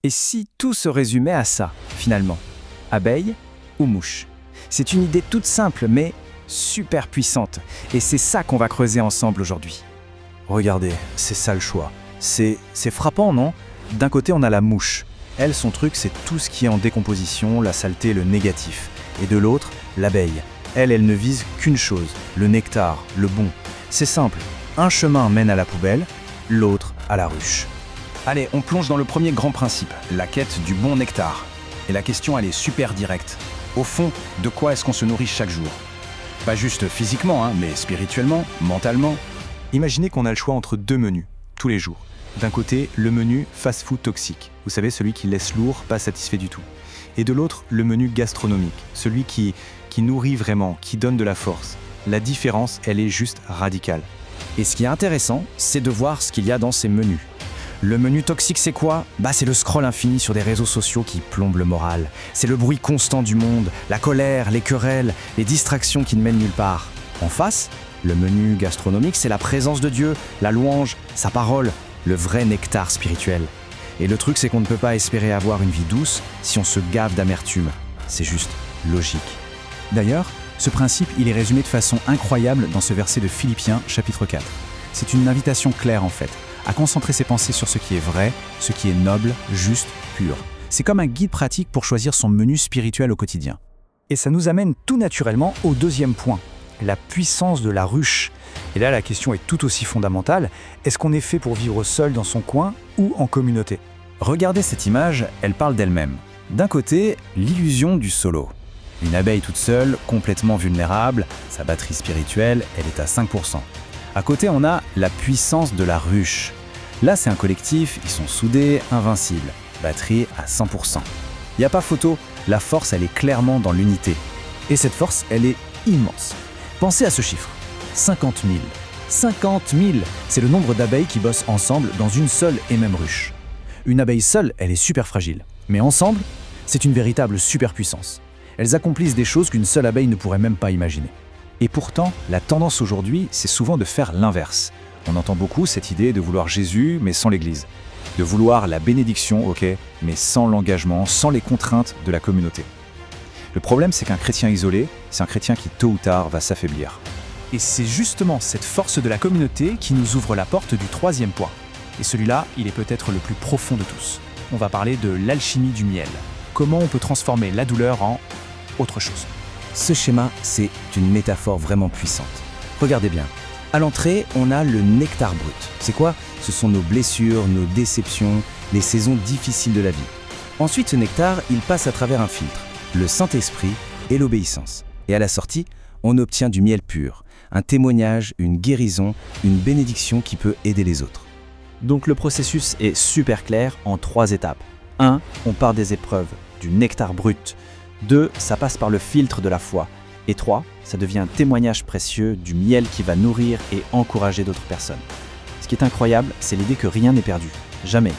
Et si tout se résumait à ça, finalement? Abeille ou mouche? C'est une idée toute simple, mais super puissante. Et c'est ça qu'on va creuser ensemble aujourd'hui. Regardez, c'est ça le choix. C'est frappant, non? D'un côté, on a la mouche. Elle, son truc, c'est tout ce qui est en décomposition, la saleté, le négatif. Et de l'autre, l'abeille. Elle ne vise qu'une chose, le nectar, le bon. C'est simple, un chemin mène à la poubelle, l'autre à la ruche. Allez, on plonge dans le premier grand principe, la quête du bon nectar. Et la question, elle est super directe. Au fond, de quoi est-ce qu'on se nourrit chaque jour? Pas juste physiquement, mais spirituellement, mentalement. Imaginez qu'on a le choix entre deux menus, tous les jours. D'un côté, le menu fast-food toxique, vous savez, celui qui laisse lourd, pas satisfait du tout. Et de l'autre, le menu gastronomique, celui qui nourrit vraiment, qui donne de la force. La différence, elle est juste radicale. Et ce qui est intéressant, c'est de voir ce qu'il y a dans ces menus. Le menu toxique, c'est quoi? C'est le scroll infini sur des réseaux sociaux qui plombent le moral. C'est le bruit constant du monde, la colère, les querelles, les distractions qui ne mènent nulle part. En face, le menu gastronomique, c'est la présence de Dieu, la louange, sa parole, le vrai nectar spirituel. Et le truc, c'est qu'on ne peut pas espérer avoir une vie douce si on se gave d'amertume. C'est juste logique. D'ailleurs, ce principe, il est résumé de façon incroyable dans ce verset de Philippiens, chapitre 4. C'est une invitation claire en fait, à concentrer ses pensées sur ce qui est vrai, ce qui est noble, juste, pur. C'est comme un guide pratique pour choisir son menu spirituel au quotidien. Et ça nous amène tout naturellement au deuxième point, la puissance de la ruche. Et là, la question est tout aussi fondamentale. Est-ce qu'on est fait pour vivre seul dans son coin ou en communauté? Regardez cette image, elle parle d'elle-même. D'un côté, l'illusion du solo. Une abeille toute seule, complètement vulnérable, sa batterie spirituelle, elle est à 5%. À côté, on a la puissance de la ruche. Là, c'est un collectif, ils sont soudés, invincibles. Batterie à 100%. Il n'y a pas photo, la force, elle est clairement dans l'unité. Et cette force, elle est immense. Pensez à ce chiffre, 50 000. 50 000, c'est le nombre d'abeilles qui bossent ensemble dans une seule et même ruche. Une abeille seule, elle est super fragile. Mais ensemble, c'est une véritable superpuissance. Elles accomplissent des choses qu'une seule abeille ne pourrait même pas imaginer. Et pourtant, la tendance aujourd'hui, c'est souvent de faire l'inverse. On entend beaucoup cette idée de vouloir Jésus, mais sans l'Église. De vouloir la bénédiction, ok, mais sans l'engagement, sans les contraintes de la communauté. Le problème, c'est qu'un chrétien isolé, c'est un chrétien qui, tôt ou tard, va s'affaiblir. Et c'est justement cette force de la communauté qui nous ouvre la porte du troisième point. Et celui-là, il est peut-être le plus profond de tous. On va parler de l'alchimie du miel. Comment on peut transformer la douleur en autre chose. Ce schéma, c'est une métaphore vraiment puissante. Regardez bien. À l'entrée, on a le nectar brut. C'est quoi? Ce sont nos blessures, nos déceptions, les saisons difficiles de la vie. Ensuite, ce nectar, il passe à travers un filtre, le Saint-Esprit et l'obéissance. Et à la sortie, on obtient du miel pur, un témoignage, une guérison, une bénédiction qui peut aider les autres. Donc le processus est super clair en 3 étapes. 1. On part des épreuves, du nectar brut. 2. Ça passe par le filtre de la foi. Et 3. Ça devient un témoignage précieux du miel qui va nourrir et encourager d'autres personnes. Ce qui est incroyable, c'est l'idée que rien n'est perdu. Jamais.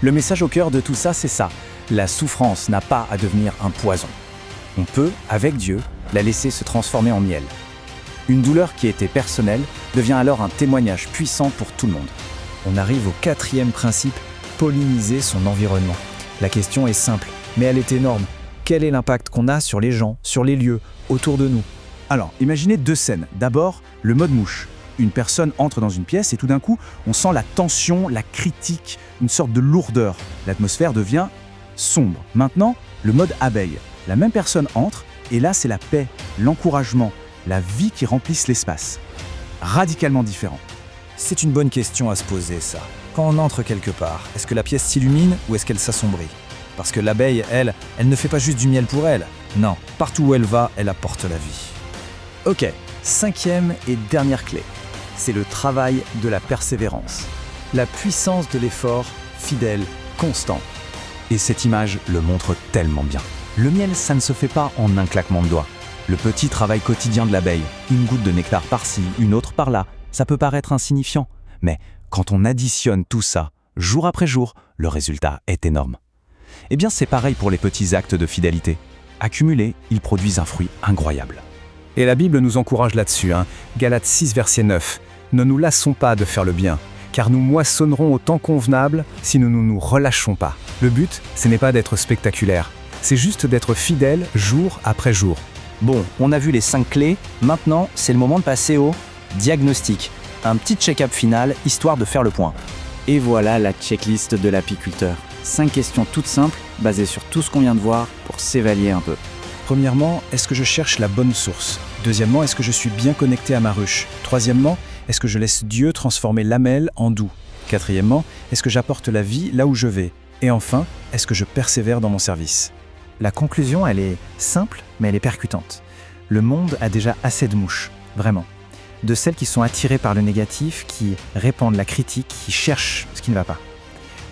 Le message au cœur de tout ça, c'est ça. La souffrance n'a pas à devenir un poison. On peut, avec Dieu, la laisser se transformer en miel. Une douleur qui était personnelle devient alors un témoignage puissant pour tout le monde. On arrive au 4e principe, polliniser son environnement. La question est simple, mais elle est énorme. Quel est l'impact qu'on a sur les gens, sur les lieux, autour de nous? Alors, imaginez 2 scènes. D'abord, le mode mouche. Une personne entre dans une pièce et tout d'un coup, on sent la tension, la critique, une sorte de lourdeur. L'atmosphère devient sombre. Maintenant, le mode abeille. La même personne entre et là, c'est la paix, l'encouragement, la vie qui remplissent l'espace. Radicalement différent. C'est une bonne question à se poser, ça. Quand on entre quelque part, est-ce que la pièce s'illumine ou est-ce qu'elle s'assombrit? Parce que l'abeille, elle ne fait pas juste du miel pour elle. Non, partout où elle va, elle apporte la vie. Ok, 5e et dernière clé. C'est le travail de la persévérance. La puissance de l'effort, fidèle, constant. Et cette image le montre tellement bien. Le miel, ça ne se fait pas en un claquement de doigts. Le petit travail quotidien de l'abeille, une goutte de nectar par-ci, une autre par-là, ça peut paraître insignifiant. Mais quand on additionne tout ça, jour après jour, le résultat est énorme. Eh bien, c'est pareil pour les petits actes de fidélité. Accumulés, ils produisent un fruit incroyable. Et la Bible nous encourage là-dessus. Galates 6, verset 9. Ne nous lassons pas de faire le bien, car nous moissonnerons au temps convenable si nous ne nous relâchons pas. Le but, ce n'est pas d'être spectaculaire, c'est juste d'être fidèle jour après jour. Bon, on a vu les 5 clés, maintenant c'est le moment de passer au diagnostic. Un petit check-up final, histoire de faire le point. Et voilà la checklist de l'apiculteur. 5 questions toutes simples, basées sur tout ce qu'on vient de voir, pour s'évaluer un peu. Premièrement, est-ce que je cherche la bonne source? Deuxièmement, est-ce que je suis bien connecté à ma ruche? Troisièmement, est-ce que je laisse Dieu transformer l'amel en doux? Quatrièmement, est-ce que j'apporte la vie là où je vais? Et enfin, est-ce que je persévère dans mon service? La conclusion, elle est simple, mais elle est percutante. Le monde a déjà assez de mouches, vraiment. De celles qui sont attirées par le négatif, qui répandent la critique, qui cherchent ce qui ne va pas.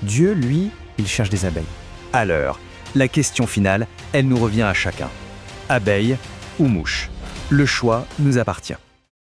Dieu, lui, il cherche des abeilles. Alors, la question finale, elle nous revient à chacun. Abeille ou mouche? Le choix nous appartient.